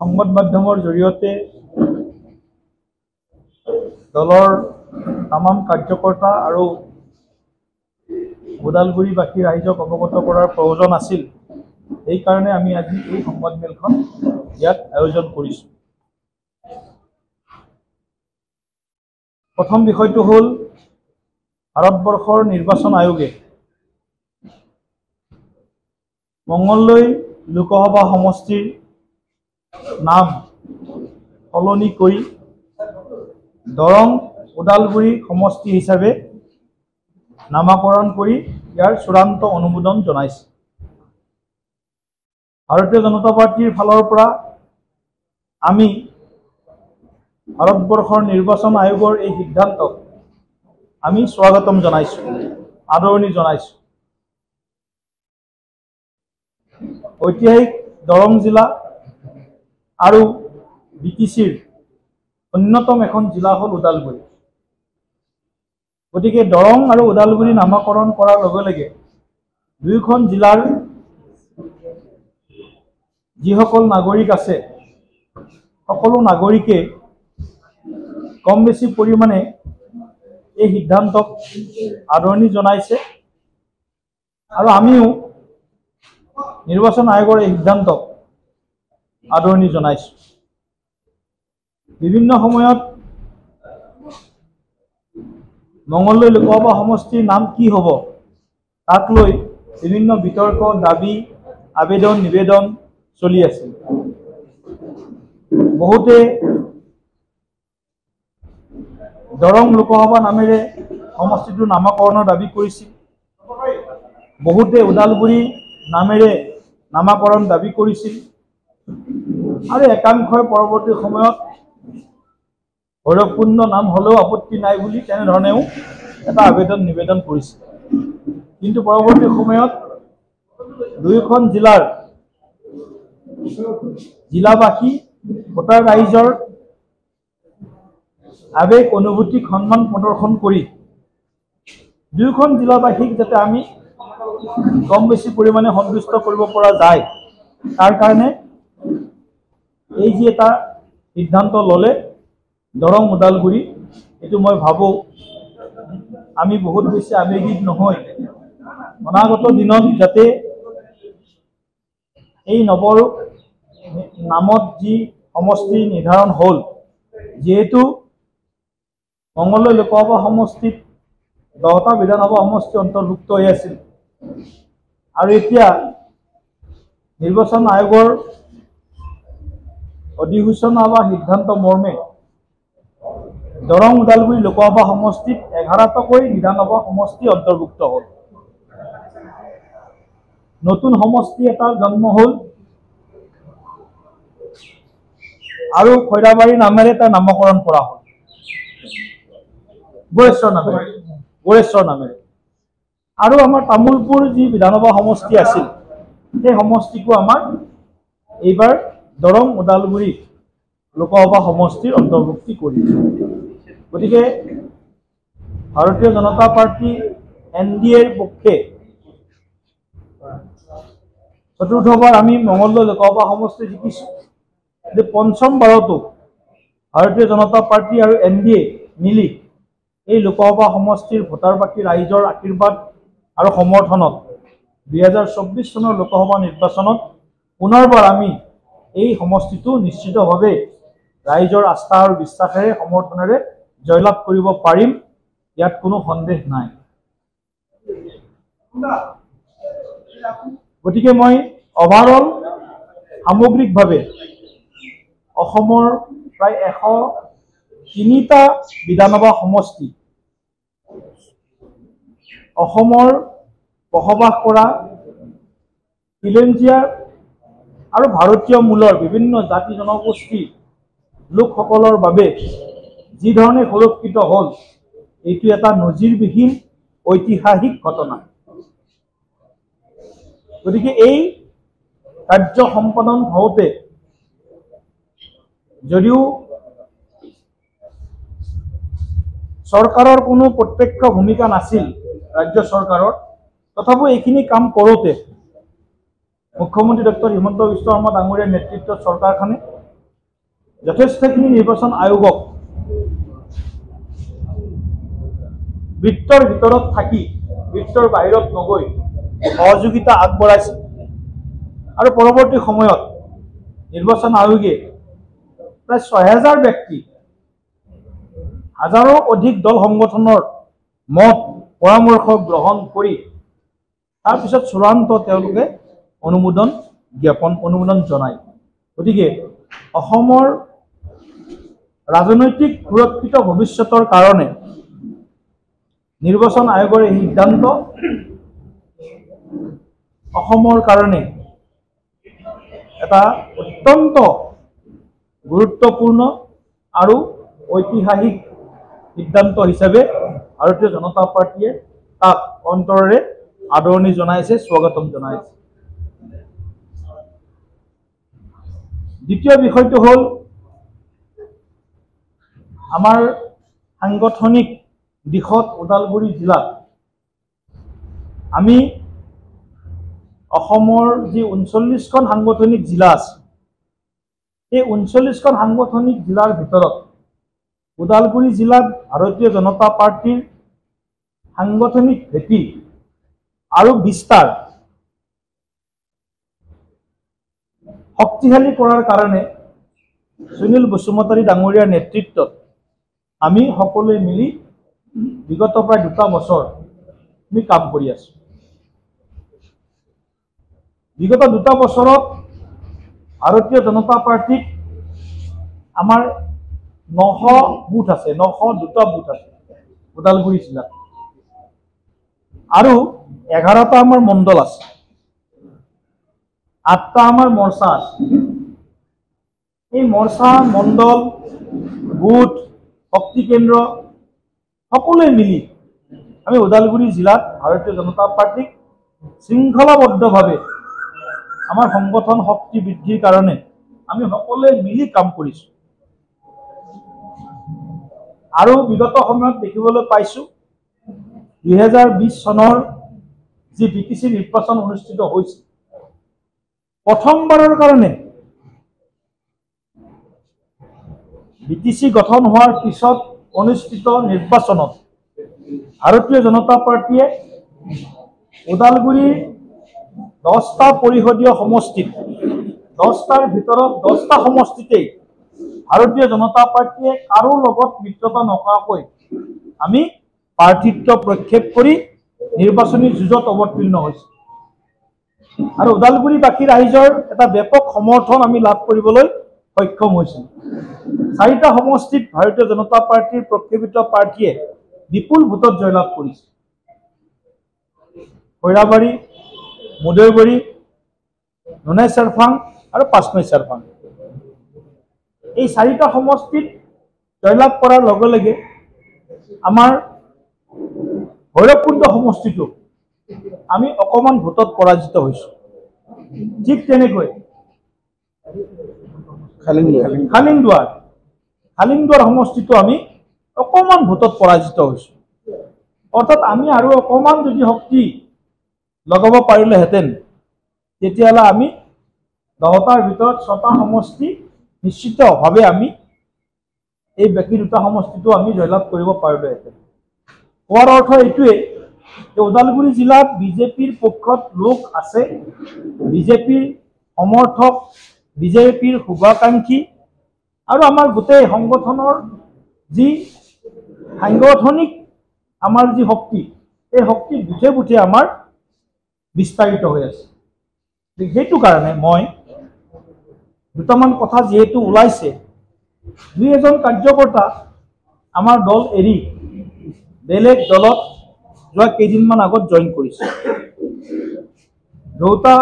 সংবাদ মাধ্যমৰ জৰিয়তে দলৰ তামাম কাৰ্যকৰ্তা আৰু ওদালগুৰিবাসী ৰাইজক অৱগত কৰাৰ প্ৰয়োজন আছিল। এইকাৰণে আমি আজি এই সংবাদমেলখন ইয়াত আয়োজন কৰিছোঁ। প্ৰথম বিষয়টো হ'ল ভাৰতবৰ্ষৰ নিৰ্বাচন আয়োগে মঙলদৈ লোকসভা সমষ্টিৰ নাম সলনি কৰি দৰং ওদালগুৰি সমষ্টি হিচাপে নামাকৰণ কৰি ইয়াৰ চূড়ান্ত অনুমোদন জনাইছে। ভাৰতীয় জনতা পাৰ্টিৰ ফালৰ পৰা আমি ভাৰতবৰ্ষৰ নিৰ্বাচন আয়োগৰ এই সিদ্ধান্তক আমি স্বাগতম জনাইছোঁ, আদৰণি জনাইছোঁ। ঐতিহাসিক দৰং জিলা আৰু BTCৰ অন্যতম এখন জিলা হ'ল ওদালগুৰি। গতিকে দৰং আৰু ওদালগুৰি নামাকৰণ কৰাৰ লগে লগে দুয়োখন জিলাৰ যিসকল নাগৰিক আছে সকলো নাগৰিকে কম বেছি পৰিমাণে এই সিদ্ধান্তক আদৰণি জনাইছে আৰু আমিও নিৰ্বাচন আয়োগৰ এই সিদ্ধান্তক আদৰণি জনাইছোঁ। বিভিন্ন সময়ত মঙলদৈ লোকসভা সমষ্টিৰ নাম কি হ'ব তাক লৈ বিভিন্ন বিতৰ্ক, দাবী, আবেদন, নিবেদন চলি আছিল। বহুতে দৰং লোকসভা নামেৰে সমষ্টিটোৰ নামাকৰণৰ দাবী কৰিছিল, বহুতে ওদালগুৰি নামেৰে নামাকৰণ দাবী কৰিছিল আৰু একাংশই পৰৱৰ্তী সময়ত ভৈৰৱকুণ্ড নাম হ'লেও আপত্তি নাই বুলি তেনেধৰণেও এটা আবেদন নিবেদন কৰিছিল। কিন্তু পৰৱৰ্তী সময়ত দুয়োখন জিলাৰ জিলাবাসী ভোটাৰ ৰাইজৰ আবেগ অনুভূতিক সন্মান প্ৰদৰ্শন কৰি দুয়োখন জিলাবাসীক যাতে আমি কম বেছি পৰিমাণে সন্তুষ্ট কৰিব পৰা যায় তাৰ কাৰণে এই যি এটা সিদ্ধান্ত ল'লে দৰং ওদালগুৰি, এইটো মই ভাবোঁ আমি বহুত বেছি আৱেগিক নহয়। অনাগত দিনত যাতে এই নৱৰ নামত যি সমষ্টি নিৰ্ধাৰণ হ'ল, যিহেতু মঙলদৈ লোকসভা সমষ্টিত 10টা বিধানসভা সমষ্টি অন্তৰ্ভুক্ত হৈ আছিল আৰু এতিয়া নিৰ্বাচন আয়োগৰ অধিসূচনা বা সিদ্ধান্ত মৰ্মে দৰং ওদালগুৰি লোকসভা সমষ্টিত 11টাকৈ বিধানসভা সমষ্টি অন্তৰ্ভুক্ত হ'ল। নতুন সমষ্টি এটা জন্ম হ'ল আৰু খৈৰাবাৰী নামেৰে তাৰ নামকৰণ কৰা হ'ল, গোৰেশ্বৰ নামেৰে। আৰু আমাৰ তামোলপুৰ যি বিধানসভা সমষ্টি আছিল সেই সমষ্টিকো আমাৰ এইবাৰ দৰং ওদালগুৰি লোকসভা সমষ্টিৰ অন্তৰ্ভুক্তি কৰিছে। গতিকে ভাৰতীয় জনতা পাৰ্টি NDAৰ পক্ষে চতুৰ্থবাৰ আমি মঙলদৈ লোকসভা সমষ্টি জিকিছোঁ। কিন্তু পঞ্চমবাৰতো ভাৰতীয় জনতা পাৰ্টি আৰু NDA মিলি এই লোকসভা সমষ্টিৰ ভোটাৰবাসী ৰাইজৰ আশীৰ্বাদ আৰু সমৰ্থনত 2024 চনৰ লোকসভা নিৰ্বাচনত পুনৰবাৰ আমি এই সমষ্টিটো নিশ্চিতভাৱে ৰাইজৰ আস্থা আৰু বিশ্বাসেৰে সমৰ্থনেৰে জয়লাভ কৰিব পাৰিম, ইয়াত কোনো সন্দেহ নাই। গতিকে মই অভাৰঅল সামগ্ৰিকভাৱে অসমৰ প্ৰায় 103টা বিধানসভা সমষ্টি অসমৰ বসবাস কৰা খিলঞ্জীয়া আৰু ভাৰতীয় মূলৰ বিভিন্ন জাতি জনগোষ্ঠী লোকসকলৰ বাবে যি ধৰণে সুৰক্ষিত হ'ল, এইটো এটা নজিৰবিহীন ঐতিহাসিক ঘটনা। গতিকে এই কাৰ্য সম্পাদন হওঁতে যদিও চৰকাৰৰ কোনো প্ৰত্যক্ষ ভূমিকা নাছিল ৰাজ্য চৰকাৰৰ, তথাপিও এইখিনি কাম কৰোঁতে মুখ্যমন্ত্ৰী ডক্টৰ হিমন্ত বিশ্ব শৰ্মা ডাঙৰীয়াৰ নেতৃত্বত চৰকাৰখনে যথেষ্টখিনি নিৰ্বাচন আয়োগক বৃত্তৰ ভিতৰত থাকি বৃত্তৰ বাহিৰত নগৈ সহযোগিতা আগবঢ়াইছে আৰু পৰৱৰ্তী সময়ত নিৰ্বাচন আয়োগে প্ৰায় ৬,০০০ ব্যক্তি হাজাৰো অধিক দল সংগঠনৰ মত পৰামৰ্শ গ্ৰহণ কৰি তাৰপিছত চূড়ান্ত তেওঁলোকে অনুমোদন জনায়। গতিকে অসমৰ ৰাজনৈতিক সুৰক্ষিত ভৱিষ্যতৰ কাৰণে নিৰ্বাচন আয়োগৰ এই সিদ্ধান্ত অসমৰ কাৰণে এটা অত্যন্ত গুৰুত্বপূৰ্ণ আৰু ঐতিহাসিক সিদ্ধান্ত হিচাপে ভাৰতীয় জনতা পাৰ্টীয়ে তাক অন্তৰেৰে আদৰণি জনাইছে, স্বাগতম জনাইছে। দ্বিতীয় বিষয়টো হ'ল আমাৰ সাংগঠনিক দিশত ওদালগুৰি জিলাত আমি অসমৰ যি ৩৯খন সাংগঠনিক জিলা আছে এই ৩৯খন সাংগঠনিক জিলাৰ ভিতৰত ওদালগুৰি জিলাত ভাৰতীয় জনতা পাৰ্টীৰ সাংগঠনিক ভেটি আৰু বিস্তাৰ শক্তিশালী কৰাৰ কাৰণে সুনীল বসুমতাৰী ডাঙৰীয়াৰ নেতৃত্বত আমি সকলোৱে মিলি বিগত প্ৰায় ২ বছৰ আমি কাম কৰি আছো। বিগত ২ বছৰত ভাৰতীয় জনতা পাৰ্টীত আমাৰ ৯০০ বুথ আছে, ৯০২টা বুথ আছে ওদালগুৰি জিলাত আৰু ১১টা আমাৰ মণ্ডল আছে, ৮টা আমাৰ মৰ্চা আছে। এই মৰ্চা, মণ্ডল, বুথ, শক্তি কেন্দ্ৰ সকলোৱে মিলি আমি ওদালগুৰি জিলাত ভাৰতীয় জনতা পাৰ্টীক শৃংখলাবদ্ধভাৱে আমাৰ সংগঠন শক্তি বৃদ্ধিৰ কাৰণে আমি সকলোৱে মিলি কাম কৰিছোঁ। আৰু বিগত সময়ত দেখিবলৈ পাইছোঁ ২০২০ চনৰ যি BTC নিৰ্বাচন অনুষ্ঠিত হৈছিল, প্ৰথমবাৰৰ কাৰণে BTC গঠন হোৱাৰ পিছত অনুষ্ঠিত নিৰ্বাচনত ভাৰতীয় জনতা পাৰ্টীয়ে ওদালগুৰিৰ 10টা পৰিষদীয় সমষ্টিত 10টাৰ ভিতৰত 10টা সমষ্টিতেই ভাৰতীয় জনতা পাৰ্টীয়ে কাৰো লগত মিত্ৰতা নকৰাকৈ আমি প্ৰাৰ্থিত্ব প্ৰক্ষেপ কৰি নিৰ্বাচনী যুঁজত অৱতীৰ্ণ হৈছোঁ আৰু ওদালগুৰিবাসী ৰাইজৰ এটা ব্যাপক সমৰ্থন আমি লাভ কৰিবলৈ সক্ষম হৈছিল। 4টা সমষ্টিত ভাৰতীয় জনতা পাৰ্টীৰ প্ৰক্ষেপিত প্ৰাৰ্থীয়ে বিপুল ভোটত জয়লাভ কৰিছে। খৈৰাবাৰী, মুদৈবাৰী, নুনাই চাৰফাং আৰু পাঁচমাই চাৰফাং এই 4টা সমষ্টিত জয়লাভ কৰাৰ লগে লগে আমাৰ ভৈৰৱকুণ্ড সমষ্টিটো আমি অকণমান ভোটত পৰাজিত হৈছোঁ। ঠিক তেনেকৈ খালিংদুৱাৰ সমষ্টিটো আমি অকণমান ভোটত পৰাজিত হৈছোঁ। অৰ্থাৎ আমি আৰু অকণমান যদি শক্তি লগাব পাৰিলেহেঁতেন তেতিয়াহ'লে আমি 10টাৰ ভিতৰত 6টা সমষ্টি নিশ্চিতভাৱে আমি এই বাকী 2টা সমষ্টিটো আমি জয়লাভ কৰিব পাৰিলোহেঁতেন। কোৱাৰ অৰ্থ এইটোৱে যে ওদালগুৰি জিলাত বিজেপিৰ পক্ষত লোক আছে, বিজেপিৰ সমৰ্থক, বিজেপিৰ শুভাকাংক্ষী আৰু আমাৰ গোটেই সংগঠনৰ যি সাংগঠনিক আমাৰ যি শক্তি, এই শক্তি বুঠে বুঠে আমাৰ বিস্তাৰিত হৈ আছে। সেইটো কাৰণে মই দুটামান কথা যিহেতু ওলাইছে, 2-এজন কাৰ্যকৰ্তা আমাৰ দল এৰি বেলেগ দলত যোৱা কেইদিনমান আগত জইন কৰিছে। ৰৌতা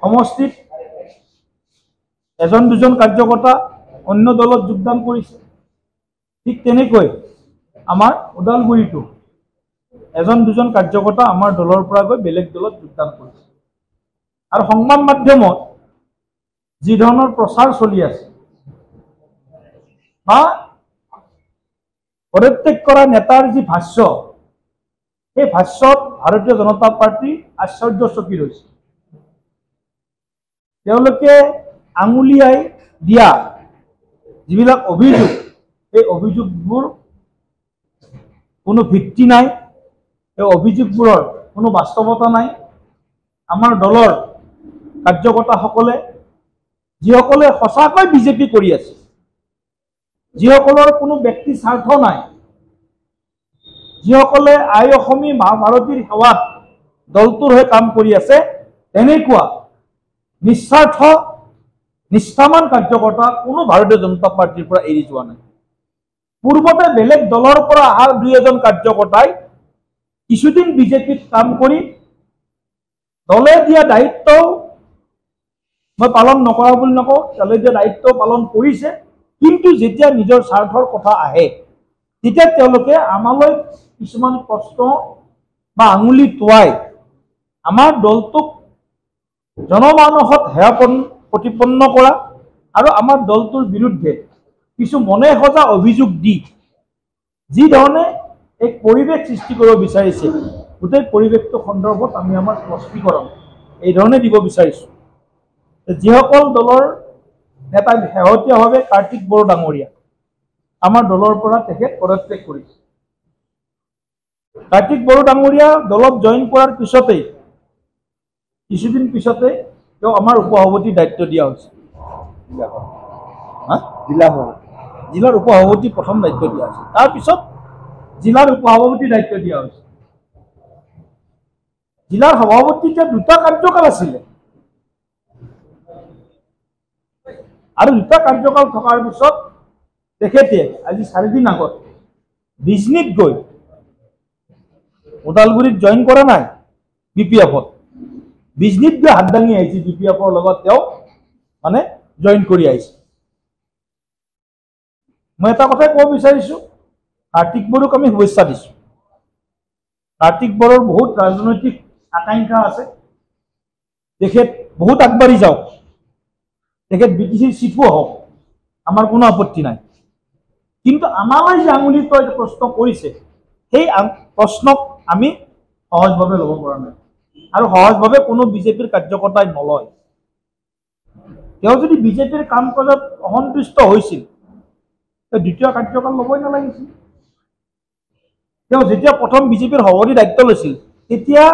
সমষ্টিত 1-2জন কাৰ্যকৰ্তা অন্য দলত যোগদান কৰিছে। ঠিক তেনেকৈ আমাৰ ওদালগুৰিতো 1-2জন কাৰ্যকৰ্তা আমাৰ দলৰ পৰা গৈ বেলেগ দলত যোগদান কৰিছে। আৰু সংবাদ মাধ্যমত যি ধৰণৰ প্ৰচাৰ চলি আছে বা পদত্যাগ কৰা নেতাৰ যি ভাষ্য, সেই ভাষ্যত ভাৰতীয় জনতা পাৰ্টি আশ্চৰ্যচকিত হৈছে। তেওঁলোকে আঙুলিয়াই দিয়া যিবিলাক অভিযোগ এই অভিযোগবোৰ কোনো ভিত্তি নাই, এই অভিযোগবোৰৰ কোনো বাস্তৱতা নাই। আমাৰ দলৰ কাৰ্যকৰ্তাসকলে যিসকলে সঁচাকৈ বিজেপি কৰি আছে, যিসকলৰ কোনো ব্যক্তি স্বাৰ্থ নাই, যিসকলে আই অসমী মা ভাৰতীৰ সেৱাত দলটোৰ হৈ কাম কৰি আছে, তেনেকুৱা নিস্বাৰ্থ নিষ্ঠাৱান কাৰ্যকৰ্তা কোনো ভাৰতীয় জনতা পাৰ্টিৰ পৰা এৰি যোৱা নাই। পূৰ্বতে বেলেগ দলৰ পৰা অহা দুই এজন কাৰ্যকৰ্তাই কিছুদিন বিজেপিত কাম কৰি দলে দিয়া দায়িত্ব মই পালন নকৰা বুলি নকওঁ, দলে দিয়া দায়িত্ব পালন কৰিছে, কিন্তু যেতিয়া নিজৰ স্বাৰ্থৰ কথা আহে তেতিয়া তেওঁলোকে আমালৈ কিছুমান প্ৰশ্ন বা আঙুলি টোৱাই আমাৰ দলটোক জনমানসত হেয় প্ৰতিপন্ন কৰা আৰু আমাৰ দলটোৰ বিৰুদ্ধে কিছু মনে সজা অভিযোগ দি যি ধৰণে এক পৰিৱেশ সৃষ্টি কৰিব বিচাৰিছে, গোটেই পৰিৱেশটো সন্দৰ্ভত আমি আমাৰ স্পষ্টীকৰণ এই ধৰণে দিব বিচাৰিছোঁ। যিসকল দলৰ নেতা শেহতীয়াভাৱে কাৰ্তিক বড়ো ডাঙৰীয়া আমাৰ দলৰ পৰা তেখেত পদত্যাগ কৰিছে। কাৰ্তিক বড়ো ডাঙৰীয়া দলত জইন কৰাৰ পিছতেই কিছুদিন পিছতে তেওঁ আমাৰ উপসভাপতিৰ দায়িত্ব দিয়া হৈছে। জিলাৰ উপসভাপতি প্ৰথম দায়িত্ব দিয়া হৈছে, তাৰপিছত জিলাৰ উপসভাপতিৰ দায়িত্ব দিয়া হৈছে। জিলাৰ সভাপতি এতিয়া দুটা কাৰ্যকাল আছিলে আৰু দুটা কাৰ্যকাল থকাৰ পিছত তেখেতে আজি 4 দিন আগত বিজনীত গৈ ওদালগুৰিত জইন কৰা নাই BPF-ত, বিজনীত গৈ হাত দাঙি আহিছে, BPF-ৰ লগত তেওঁ মানে জইন কৰি আহিছে। মই এটা কথাই ক'ব বিচাৰিছোঁ, কাৰ্তিক বড়োক আমি শুভেচ্ছা দিছোঁ। কাৰ্তিক বড়োৰ বহুত ৰাজনৈতিক আকাংক্ষা আছে, তেখেত বহুত আগবাঢ়ি যাওক, তেখেত BTCৰ চিফো হওক, আমাৰ কোনো আপত্তি নাই। কিন্তু আমালৈ যে আঙুলি টোৱাই প্ৰশ্ন কৰিছে, সেই প্ৰশ্নক আমি সহজভাৱে ল'ব পৰা নাই আৰু সহজভাৱে কোনো বিজেপিৰ কাৰ্যকৰ্তাই নলয়। তেওঁ যদি বিজেপিৰ কাম কাজত অসন্তুষ্ট হৈছিল, দ্বিতীয় কাৰ্যকাল ল'বই নালাগিছিল। তেওঁ যেতিয়া প্ৰথম বিজেপিৰ সভাপতিৰ দায়িত্ব লৈছিল, তেতিয়া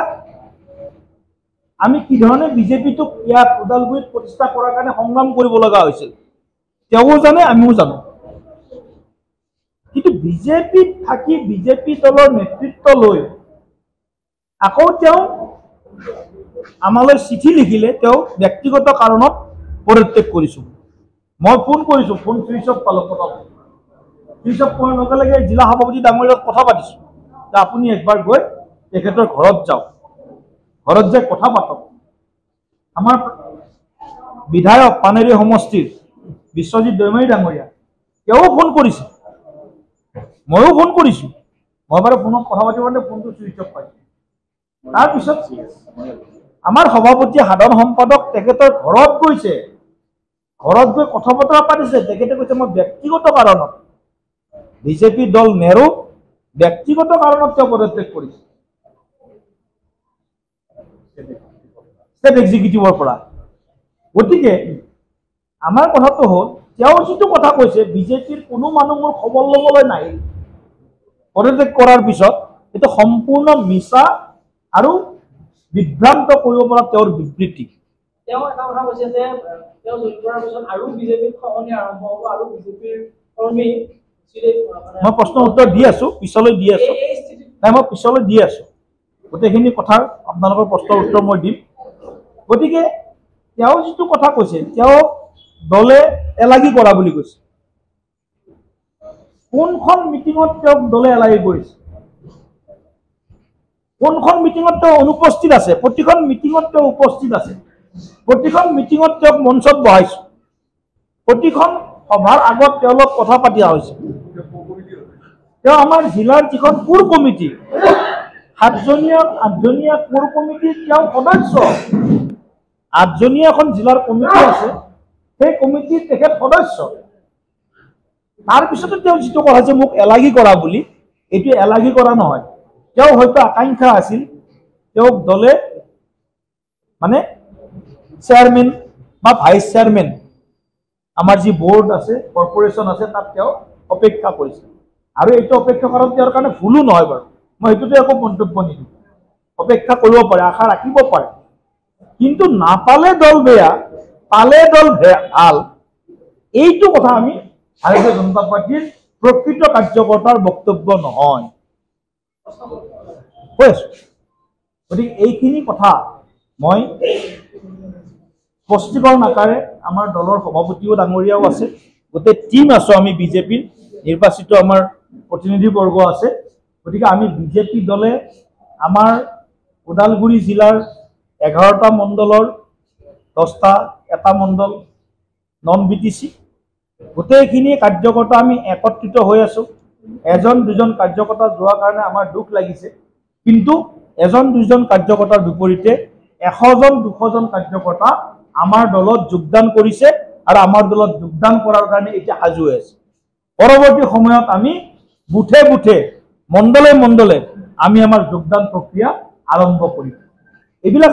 আমি কি ধৰণে বিজেপিটোক ইয়াত ওদালগুৰিত প্ৰতিষ্ঠা কৰাৰ কাৰণে সংগ্ৰাম কৰিব লগা হৈছিল তেওঁও জানে, আমিও জানো। কিন্তু বিজেপিত থাকি বিজেপি দলৰ নেতৃত্ব লৈ আকৌ তেওঁ আমালৈ চিঠি লিখিলে, তেওঁ ব্যক্তিগত কাৰণত পদত্যাগ কৰিছোঁ। মই ফোন কৰিছোঁ, ফোন চুইচ অফ পালোঁ। প্ৰথম চুইচ অফ কৰাৰ লগে লগে জিলা সভাপতি ডাঙৰীৰ লগত কথা পাতিছোঁ যে আপুনি একবাৰ গৈ তেখেতৰ ঘৰত যাওক, ঘৰত যাই কথা পাতক। আমাৰ বিধায়ক পানেৰী সমষ্টিৰ বিশ্বজিৎ দৈমাৰী ডাঙৰীয়া তেওঁও ফোন কৰিছে, ময়ো ফোন কৰিছোঁ। মই বাৰু ফোনত কথা পাতিব কাৰণে ফোনটো চুইচ অফ পাইছোঁ। তাৰপিছত আমাৰ সভাপতিয়ে সাধাৰণ সম্পাদক তেখেতৰ ঘৰত গৈছে, ঘৰত গৈ কথা বতৰা পাতিছে। তেখেতে কৈছে মই ব্যক্তিগত কাৰণত বিজেপি দল নেৰো, ব্যক্তিগত কাৰণত তেওঁ পদত্যাগ কৰিছে ষ্টেট এক্সিকিউটিভৰ পৰা। গতিকে আমাৰ কথাটো হ'ল, তেওঁ যিটো কথা কৈছে বিজেপিৰ কোনো মানুহ মোৰ খবৰ ল'বলৈ নাহিল পদত্যাগ কৰাৰ পিছত, এইটো সম্পূৰ্ণ মিছা আৰু বিভ্ৰান্ত কৰিব পৰা তেওঁৰ বিবৃতি। তেওঁ এটা কথা কৈছে যে তেওঁ জইন কৰাৰ পিছত আৰু বিজেপিৰ খহনি আৰম্ভ হ'ব আৰু বিজেপিৰ কৰ্মী মই প্ৰশ্ন উত্তৰ দি আছোঁ, পিছলৈ দি আছোঁ। নাই, মই পিছলৈ দি আছোঁ, গোটেইখিনি কথাৰ আপোনালোকৰ প্ৰশ্নৰ উত্তৰ মই দিম। গতিকে তেওঁ যিটো কথা কৈছে, তেওঁ দলে এলাগি কৰা বুলি কৈছে। কোনখন মিটিঙত তেওঁক দলে এলাগি কৰিছে? কোনখন মিটিঙত তেওঁ অনুপস্থিত আছে? প্ৰতিখন মিটিঙত তেওঁ উপস্থিত আছে, প্ৰতিখন মিটিঙত তেওঁক মঞ্চত বহাইছে, প্ৰতিখন সভাৰ আগত তেওঁলোক কথা পাতি হৈছে। তেওঁ আমাৰ জিলাৰ যিখন কোৰ কমিটি, 8জনীয়া কোৰ কমিটিৰ তেওঁ সদস্য। 8জনীয়া এখন জিলাৰ কমিটি আছে, সেই কমিটিৰ তেখেত সদস্য। তাৰপিছতে তেওঁ যিটো কথা যে মোক এলাগি কৰা বুলি, এইটো এলাগি কৰা নহয়। তেওঁ হয়তো আকাংক্ষা আছিল তেওঁক দলে মানে চেয়াৰমেন বা ভাইচ চেয়াৰমেন আমাৰ যি বোৰ্ড আছে কৰ্পোৰেশ্যন আছে তাত তেওঁ অপেক্ষা কৰিছে আৰু এইটো অপেক্ষা কৰাটো তেওঁৰ কাৰণে ভুলো নহয় বাৰু মই সেইটোতে একো মন্তব্য নিদিওঁ অপেক্ষা কৰিব পাৰে আশা ৰাখিব পাৰে কিন্তু নাপালে দল বেয়া পালে দল ভাল এইটো কথা আমি ভাৰতীয় জনতা পাৰ্টিৰ প্ৰকৃত কাৰ্যকৰ্তাৰ বক্তব্য নহয় কৈ আছো গতিকে এইখিনি কথা মই স্পষ্টীকৰণ আকাৰে আমাৰ দলৰ সভাপতিও ডাঙৰীয়াও আছে গোটেই টিম আছো আমি বিজেপিৰ নিৰ্বাচিত আমাৰ প্ৰতিনিধিবৰ্গ আছে গতিকে আমি বিজেপি দলে আমাৰ ওদালগুৰি জিলাৰ 11টা মণ্ডলৰ 10টা এটা মণ্ডল নন বিটিচি গোটেইখিনি কাৰ্যকৰ্তা আমি একত্ৰিত হৈ আছো এজন দুজন কাৰ্যকৰ্তা যোৱাৰ কাৰণে আমাৰ দুখ লাগিছে কিন্তু এজন দুজন কাৰ্যকৰ্তাৰ বিপৰীতে 100 জন 200 জন কাৰ্যকৰ্তা আমাৰ দলত যোগদান কৰিছে আৰু আমাৰ দলত যোগদান কৰাৰ কাৰণে এতিয়া সাজু হৈ আছে পৰৱৰ্তী সময়ত আমি বুথে বুথে মণ্ডলে মণ্ডলে আমি আমাৰ যোগদান প্ৰক্ৰিয়া আৰম্ভ কৰিম এইবিলাক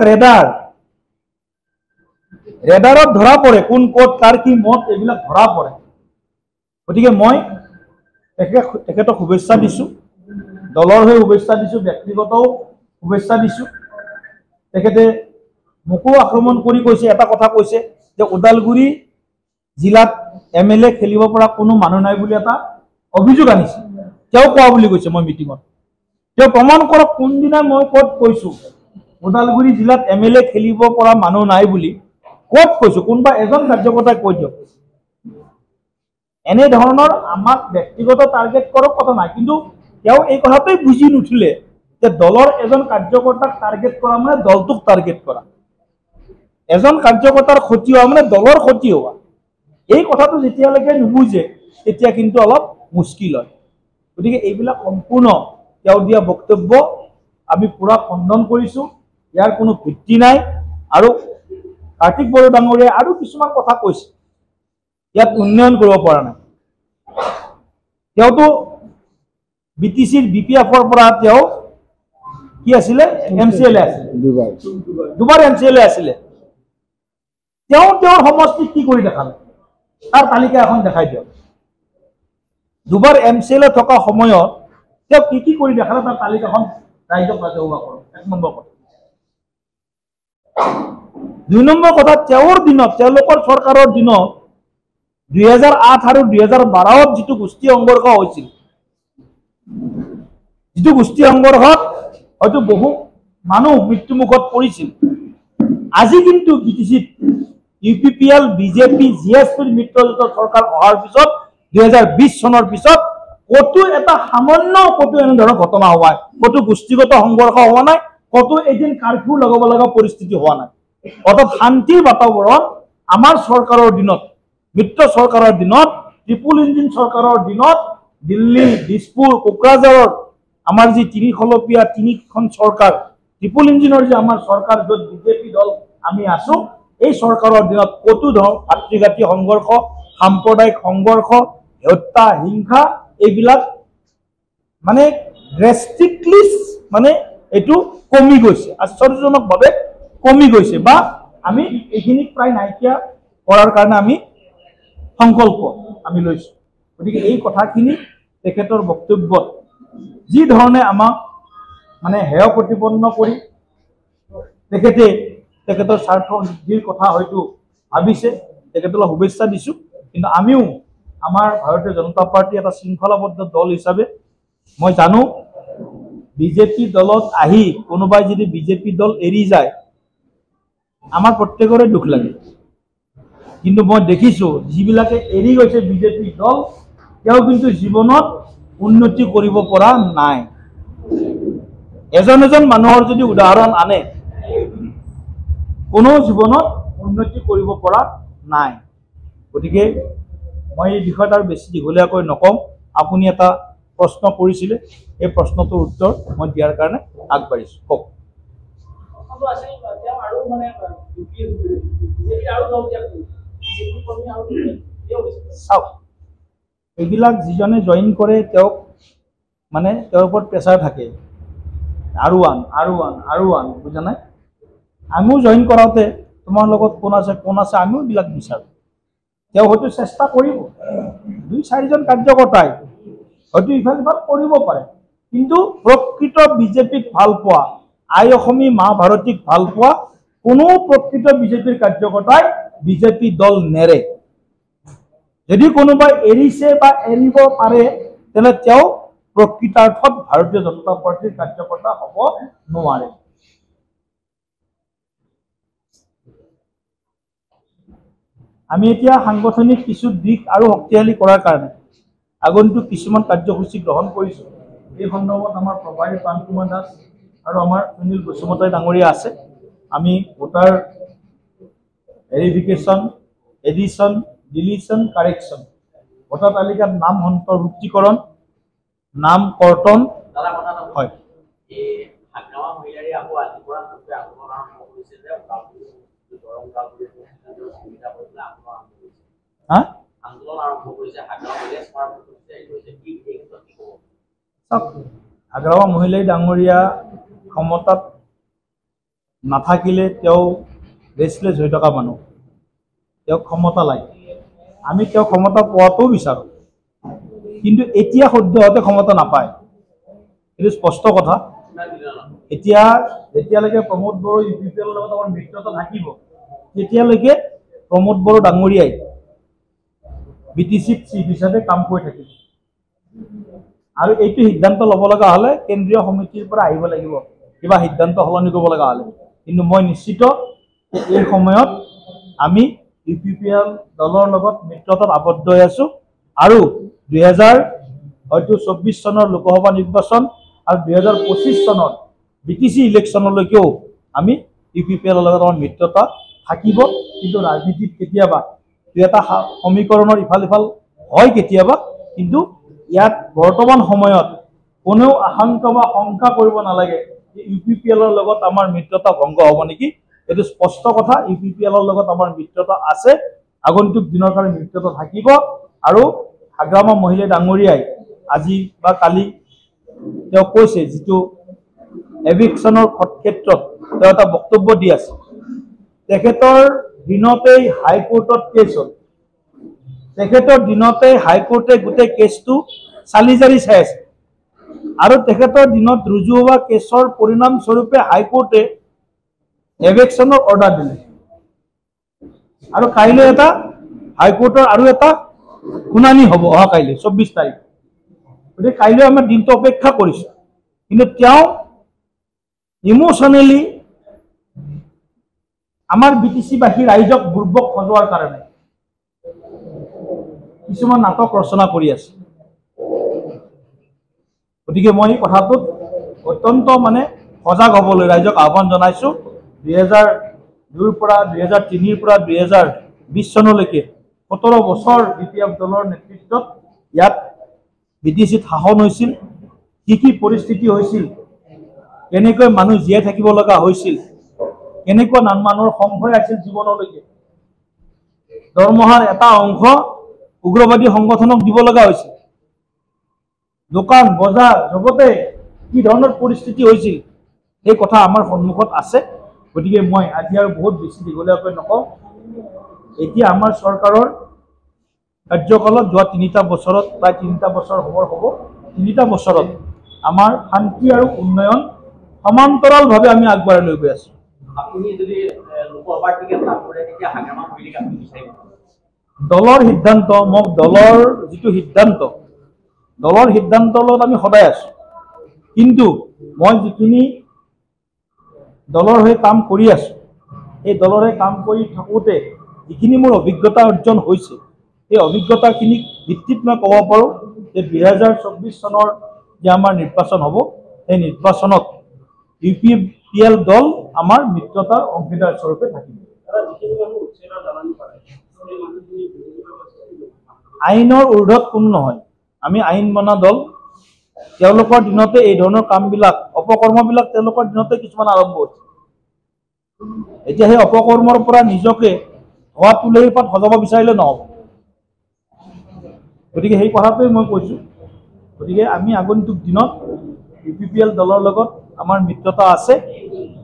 ৰেডাৰত ধৰা পৰে কোন ক'ত কাৰ কি মত এইবিলাক ধৰা পৰে গতিকে মই তেখেতক শুভেচ্ছা দিছোঁ দলৰ হৈ শুভেচ্ছা দিছোঁ ব্যক্তিগতও শুভেচ্ছা দিছোঁ তেখেতে মোকো আক্ৰমণ কৰি কৈছে এটা কথা কৈছে যে ওদালগুৰি জিলাত MLA খেলিব পৰা কোনো মানুহ নাই বুলি এটা অভিযোগ আনিছে তেওঁ কোৱা বুলি কৈছে মই মিটিঙত তেওঁ প্ৰমাণ কৰক কোনদিনা মই ক'ত কৈছোঁ ওদালগুৰি জিলাত MLA খেলিব পৰা মানুহ নাই বুলি ক'ত কৈছোঁ কোনোবা এজন কাৰ্যকৰ্তাই কৈ দিয়ক এনে ধৰণৰ আমাক ব্যক্তিগত টাৰ্গেট কৰক কথা নাই কিন্তু তেওঁ এই কথাটোই বুজি নুঠিলে যে দলৰ এজন কাৰ্যকৰ্তাক টাৰ্গেট কৰা মানে দলটোক টাৰ্গেট কৰা এজন কাৰ্যকৰ্তাৰ ক্ষতি হোৱা মানে দলৰ ক্ষতি হোৱা এই কথাটো যেতিয়ালৈকে নুবুজে তেতিয়া কিন্তু অলপ মুস্কিল হয় গতিকে এইবিলাক সম্পূৰ্ণ তেওঁ দিয়া বক্তব্য আমি পুৰা খণ্ডন কৰিছোঁ ইয়াৰ কোনো ভিত্তি নাই আৰু কাৰ্তিক বড়ো ডাঙৰীয়াই আৰু কিছুমান কথা কৈছে ইয়াত উন্নয়ন কৰিব পৰা নাই তেওঁতো BTCৰ BPFৰ পৰা তেওঁ কি আছিলে MCLA আছিলে দুবাৰ MCLA আছিলে তেওঁৰ সমষ্টিত কি কৰি দেখালে তাৰ তালিকা এখন দেখাই দিয়ক দুবাৰ MCLA থকা সময়ত তেওঁ কি কৰি দেখালে তাৰ তালিকাখন ৰাইজক ৰাজহুৱা কৰক এক নম্বৰ কথা 2 নম্বৰ কথা তেওঁৰ দিনত তেওঁলোকৰ চৰকাৰৰ দিনত 2008 আৰু 2012ত যিটো গোষ্ঠী সংঘৰ্ষ হৈছিল যিটো গোষ্ঠী সংঘৰ্ষত হয়তো বহু মানুহ মৃত্যুমুখত পৰিছিল আজি কিন্তু BTCত UPPL বিজেপি GSPৰ মিত্ৰজোঁটৰ চৰকাৰ অহাৰ পিছত 2020 চনৰ পিছত কতো এটা সামান্য কতো এনে ধৰণৰ ঘটনা হোৱা নাই কতো গোষ্ঠীগত সংঘৰ্ষ হোৱা নাই কতো এদিন কাৰফিউ লগাব লগা পৰিস্থিতি হোৱা নাই অৰ্থাৎ শান্তিৰ বাতাবৰণ আমাৰ চৰকাৰৰ দিনত মিত্ৰ চৰকাৰৰ দিনত ট্ৰিপল ইঞ্জিন চৰকাৰৰ দিনত দিল্লী দিছপুৰ কোকৰাঝাৰৰ আমাৰ যি তিনিখলপীয়া তিনিখন চৰকাৰ ট্ৰিপল ইঞ্জিনৰ যে আমাৰ চৰকাৰ য'ত বিজেপি দল আমি আছো এই চৰকাৰৰ দিনত কতো ধৰণৰ ভাতৃঘাতী সংঘৰ্ষ সাম্প্ৰদায়িক সংঘৰ্ষ হত্যা হিংসা এইবিলাক মানে ড্ৰেষ্টিকলি মানে এইটো কমি গৈছে আশ্চৰ্যজনকভাৱে কমি গৈছে বা আমি এইখিনি প্ৰায় নাইকিয়া কৰাৰ কাৰণে আমি সংকল্প আমি লৈছোঁ গতিকে এই কথাখিনি তেখেতৰ বক্তব্যত যি ধৰণে আমাক মানে হেয় প্ৰতিপন্ন কৰি তেখেতৰ স্বাৰ্থ সিদ্ধিৰ কথা হয়তো ভাবিছে তেখেতলৈ শুভেচ্ছা দিছোঁ কিন্তু আমিও আমাৰ ভাৰতীয় জনতা পাৰ্টি এটা শৃংখলাবদ্ধ দল হিচাপে মই জানো বিজেপি দলত আহি কোনোবাই যদি বিজেপি দল এৰি যায় আমাৰ প্ৰত্যেকৰে দুখ লাগে কিন্তু মই দেখিছোঁ যিবিলাকে এৰি গৈছে বিজেপি দল তেওঁ কিন্তু জীৱনত উন্নতি কৰিব পৰা নাই এজন এজন মানুহৰ যদি উদাহৰণ আনে কোনো জীৱনত উন্নতি কৰিব পৰা নাই গতিকে মই এই বিষয়ত আৰু বেছি দীঘলীয়াকৈ নকওঁ আপুনি এটা প্ৰশ্ন কৰিছিলে এই প্ৰশ্নটোৰ উত্তৰ মই দিয়াৰ কাৰণে আগবাঢ়িছোঁ কওক চাওক এইবিলাক যিজনে জইন কৰে তেওঁক মানে তেওঁৰ ওপৰত প্ৰেছাৰ থাকে আৰু আন বুজা নাই আমিও জইন কৰাওঁতে তোমাৰ লগত কোন আছে আমিও এইবিলাক বিচাৰোঁ তেওঁ হয়তো চেষ্টা কৰিব, 2-4জন কাৰ্যকৰ্তাই হয়তো ইফাল সিফাল কৰিব পাৰে, কিন্তু প্ৰকৃত বিজেপিক ভাল পোৱা, আই অসমী মা ভাৰতীক ভাল পোৱা কোনো প্ৰকৃত বিজেপিৰ কাৰ্যকৰ্তাই বিজেপি দল নেৰে। যদি কোনোবাই এৰিছে বা এৰিব পাৰে তেনে তেওঁ প্ৰকৃতাৰ্থত ভাৰতীয় জনতা পাৰ্টিৰ কাৰ্যকৰ্তা হ'ব নোৱাৰে। আমি এতিয়া সাংগঠনিক কিছু দিশ আৰু শক্তিশালী কৰাৰ কাৰণে আগন্তুক কিছুমান কাৰ্যসূচী গ্ৰহণ কৰিছোঁ। এই সন্দৰ্ভত আমাৰ প্ৰভাৰী প্ৰাণ কুমাৰ দাস আৰু আমাৰ সুনীল বসুমতাৰী ডাঙৰীয়া আছে। আমি voter verification, addition, deletion, correction, voter তালিকাত নাম অন্তৰ্ভুক্তিকৰণ, নাম কৰ্তন, হয়, হাগ্ৰামা মহিলাই ডাঙৰীয়া ক্ষমতাত নাথাকিলে তেওঁ ৰেষ্টলেছ হৈ থকা মানুহ, তেওঁক ক্ষমতা লাগে। আমি তেওঁ ক্ষমতা পোৱাটোও বিচাৰোঁ, কিন্তু এতিয়া সদ্যহতে ক্ষমতা নাপায়, এইটো স্পষ্ট কথা। এতিয়া যেতিয়ালৈকে প্ৰমোদ বড়ো UPPৰ লগত আমাৰ মিত্ৰতা থাকিব, তেতিয়ালৈকে প্ৰমোদ বড়ো ডাঙৰীয়াই BTC চিফ হিচাপে কাম কৰি থাকিব। আৰু এইটো সিদ্ধান্ত ল'ব লগা হ'লে কেন্দ্ৰীয় সমিতিৰ পৰা আহিব লাগিব, কিবা সিদ্ধান্ত সলনি কৰিব লগা হ'লে। কিন্তু মই নিশ্চিত এই সময়ত আমি UPPL দলৰ লগত মিত্ৰতাত আবদ্ধ হৈ আছোঁ আৰু 2024 চনৰ লোকসভা নিৰ্বাচন আৰু 2025 চনৰ BTC ইলেকশ্যনলৈকেও আমি UPPL লগত আমাৰ মিত্ৰতা থাকিব। কিন্তু ৰাজনীতিত কেতিয়াবা এটা সমীকৰণৰ ইফাল সিফাল হয় কেতিয়াবা, কিন্তু ইয়াত বৰ্তমান সময়ত কোনেও আশংকা বা শংকা কৰিব নালাগে যে UPPLৰ লগত আমাৰ মিত্ৰতা ভংগ হ'ব নেকি। এইটো স্পষ্ট কথা, UPPLৰ লগত আমাৰ মিত্ৰতা আছে, আগন্তুক দিনৰ কাৰণে মিত্ৰতা থাকিব। আৰু হাগ্ৰামা মহিলাই ডাঙৰীয়াই আজি বা কালি তেওঁ কৈছে, যিটো এভিকশ্যনৰ ক্ষেত্ৰত তেওঁ এটা বক্তব্য দি আছে, তেখেতৰ দিনতেই হাইকোৰ্টত কেছ হ'ল, তেখেতৰ দিনতেই হাইকোৰ্টে গোটেই কেছটো চালি জাৰি চাই আছে আৰু তেখেতৰ দিনত ৰুজু হোৱা কেছৰ পৰিণাম স্বৰূপে হাইকোৰ্টে এভিকশ্যনৰ অৰ্ডাৰ দিলে। আৰু কাইলৈ এটা হাইকোৰ্টৰ আৰু এটা শুনানি হ'ব, অহা কাইলৈ 24 তাৰিখ। গতিকে কাইলৈ আমাৰ দিনটো অপেক্ষা কৰিছোঁ, কিন্তু তেওঁ ইমোশ্যনেলি আমাৰ BTC-বাসী ৰাইজক বুৰ্বক সজোৱাৰ কাৰণে কিছুমান নাটক ৰচনা কৰি আছে। গতিকে মই এই কথাটোত অত্যন্ত সজাগ হ'বলৈ ৰাইজক আহ্বান জনাইছোঁ। 2002ৰ পৰা 2003ৰ পৰা 2020 চনলৈকে 17 বছৰ BPF দলৰ নেতৃত্বত ইয়াত BTCত শাসন হৈছিল। কি পৰিস্থিতি হৈছিল, কেনেকৈ মানুহ জীয়াই থাকিব লগা হৈছিল, কেনেকুৱা মানুহৰ সংশয় আছিল জীৱনলৈকে, দৰমহাৰ এটা অংশ উগ্ৰবাদী সংগঠনক দিব লগা হৈছিল, দোকান বজাৰ জগতে কি ধৰণৰ পৰিস্থিতি হৈছিল, সেই কথা আমাৰ সন্মুখত আছে। গতিকে মই আজি আৰু বহুত বেছি দীঘলীয়াকৈ নকওঁ। এতিয়া আমাৰ চৰকাৰৰ কাৰ্যকালত যোৱা 3টা বছৰত, প্ৰায় 3টা বছৰ হ'ব 3টা বছৰত আমাৰ শান্তি আৰু উন্নয়ন সমান্তৰালভাৱে আমি আগবঢ়াই লৈ গৈ আছোঁ। দলৰ সিদ্ধান্ত, মোক দলৰ যিটো সিদ্ধান্ত, দলৰ সিদ্ধান্তৰ লগত আমি সদায় আছোঁ, কিন্তু মই যিখিনি দলৰ হৈ কাম কৰি আছোঁ, এই দলৰ হৈ কাম কৰি থাকোঁতে যিখিনি মোৰ অভিজ্ঞতা অৰ্জন হৈছে, সেই অভিজ্ঞতাখিনিক ভিত্তিত মই ক'ব পাৰোঁ যে 2024 চনৰ যে আমাৰ নিৰ্বাচন হ'ব, সেই নিৰ্বাচনত UPPL দল আমাৰ মিত্ৰতাৰ অংশীদাৰ স্বৰূপে থাকিব। আইনৰ ঊৰ্ধত কোনো নহয়, আমি আইন মনা দল। তেওঁলোকৰ দিনতে এই ধৰণৰ কামবিলাক, অপকৰ্মবিলাক তেওঁলোকৰ দিনতে কিছুমান আৰম্ভ হৈছে। এতিয়া সেই অপকৰ্মৰ পৰা নিজকে হোৱা তুলসী পাত সজাব বিচাৰিলে নহ'ব। গতিকে সেই কথাটোৱে মই কৈছোঁ। গতিকে আমি আগন্তুক দিনত UPPL দলৰ লগত আমাৰ মিত্ৰতা আছে।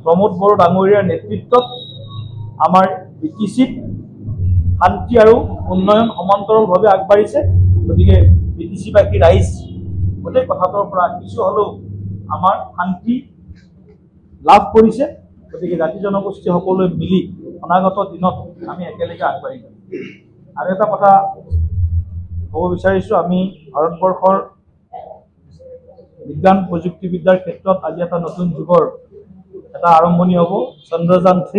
প্ৰমোদ বড়ো ডাঙৰীয়াৰ নেতৃত্বত আমাৰ BTCত শান্তি আৰু উন্নয়ন সমান্তৰালভাৱে আগবাঢ়িছে। গতিকে বিটিচিবাসী ৰাইজ গোটেই কথাটোৰ পৰা কিছু হ'লেও আমাৰ শান্তি লাভ কৰিছে। গতিকে জাতি জনগোষ্ঠী সকলোৱে মিলি অনাগত দিনত আমি একেলগে আগবাঢ়ি যাম। আৰু এটা কথা ক'ব বিচাৰিছোঁ, আমি ভাৰতবৰ্ষৰ বিজ্ঞান প্ৰযুক্তিবিদ্যাৰ ক্ষেত্ৰত আজি এটা নতুন যুগৰ এটা আৰম্ভণি হ'ব। চন্দ্ৰযান-3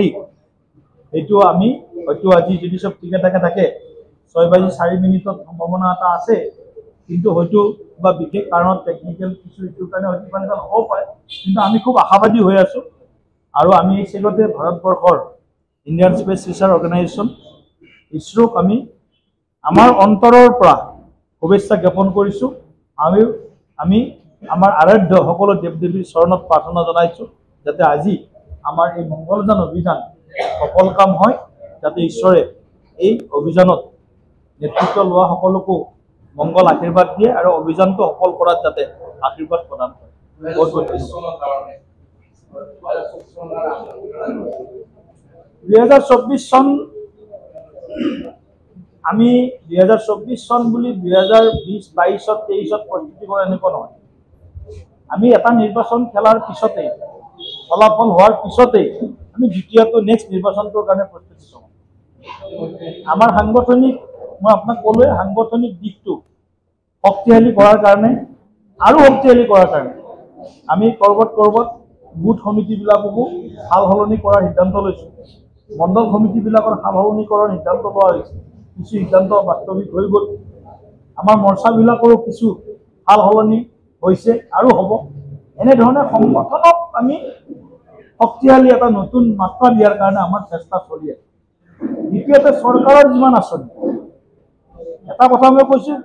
এইটো আমি হয়তো আজি যদি চব ঠিকে থাকে 6:04 সম্ভাৱনা এটা আছে, কিন্তু হয়তো বা বিশেষ কাৰণত টেকনিকেল কিছু ইছ্যুৰ কাৰণে হয়তো ইমান হ'ব পাৰে, কিন্তু আমি খুব আশাবাদী হৈ আছোঁ। আৰু আমি এই চেগতে ভাৰতবৰ্ষৰ ইণ্ডিয়ান স্পেচ ৰিচাৰ্চ অৰ্গেনাইজেশ্যন ইছৰোক আমি আমাৰ অন্তৰৰ পৰা শুভেচ্ছা জ্ঞাপন কৰিছোঁ। আমি আমাৰ আৰাধ্য সকলো দেৱ দেৱীৰ চৰণত প্ৰাৰ্থনা জনাইছোঁ যাতে আজি আমাৰ এই মংগলযান অভিযান সফল কাম হয়, যাতে ঈশ্বৰে এই অভিযানত নেতৃত্ব লোৱা সকলোকো মংগল আশীৰ্বাদ দিয়ে আৰু অভিযানটো সফল কৰাত যাতে আশীৰ্বাদ প্ৰদান কৰে। বহুত বহুত ধন্যবাদ। 2024 চন আমি 2024 চন বুলি 2020, 22, 23 প্ৰস্তুতি কৰা এনেকুৱা নহয়। আমি এটা নিৰ্বাচন খেলাৰ পিছতেই ফলাফল হোৱাৰ পিছতেই আমি দ্বিতীয়টো নেক্সট নিৰ্বাচনটোৰ কাৰণে প্ৰস্তুতি চলাম। আমাৰ সাংগঠনিক, মই আপোনাক ক'লোৱে, সাংগঠনিক দিশটো শক্তিশালী কৰাৰ কাৰণে আৰু শক্তিশালী কৰাৰ কাৰণে আমি ক'ৰবাত বুথ সমিতিবিলাককো সাল সলনি কৰাৰ সিদ্ধান্ত লৈছোঁ। মণ্ডল সমিতিবিলাকৰ সাল সলনি কৰাৰ সিদ্ধান্ত লোৱা হৈছে। কিছু সিদ্ধান্ত বাস্তৱিক হৈ গ'ল। আমাৰ মৰ্চাবিলাকৰো কিছু সাল সলনি হৈছে আৰু হ'ব। এনেধৰণে সংগঠনক আমি শক্তিশালী এটা নতুন মাত্ৰা দিয়াৰ কাৰণে আমাৰ চেষ্টা চলি আছে। দ্বিতীয়তে চৰকাৰৰ যিমান আঁচনি, এটা কথা মই কৈছোঁ,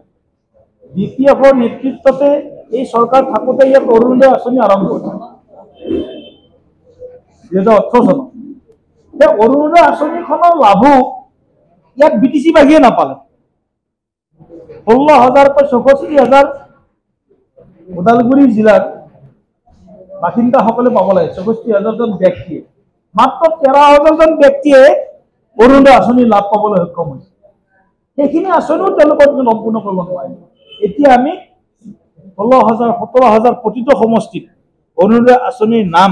BPFৰ নেতৃত্বতে এই চৰকাৰ থাকোঁতে ইয়াত অৰুণোদয় আঁচনি আৰম্ভ হৈছিল 2018 চনত। সেই অৰুণোদয় আঁচনিখনৰ লাভো ইয়াত বিটিচিবাসীয়ে নাপালে। 16,000 পৰা 64,000 ওদালগুৰি জিলাৰ বাসিন্দাসকলে পাব লাগে। 64,000জন ব্যক্তিয়ে, মাত্ৰ 13,000জন ব্যক্তিয়ে অৰুণোদয় আঁচনি লাভ পাবলৈ সক্ষম হৈছে। সেইখিনি আঁচনিও তেওঁলোকৰ সম্পূৰ্ণ কৰিব নোৱাৰিলে। এতিয়া আমি 16,000, 17,000 প্ৰতিটো সমষ্টিত অৰুণোদয় আঁচনিৰ নাম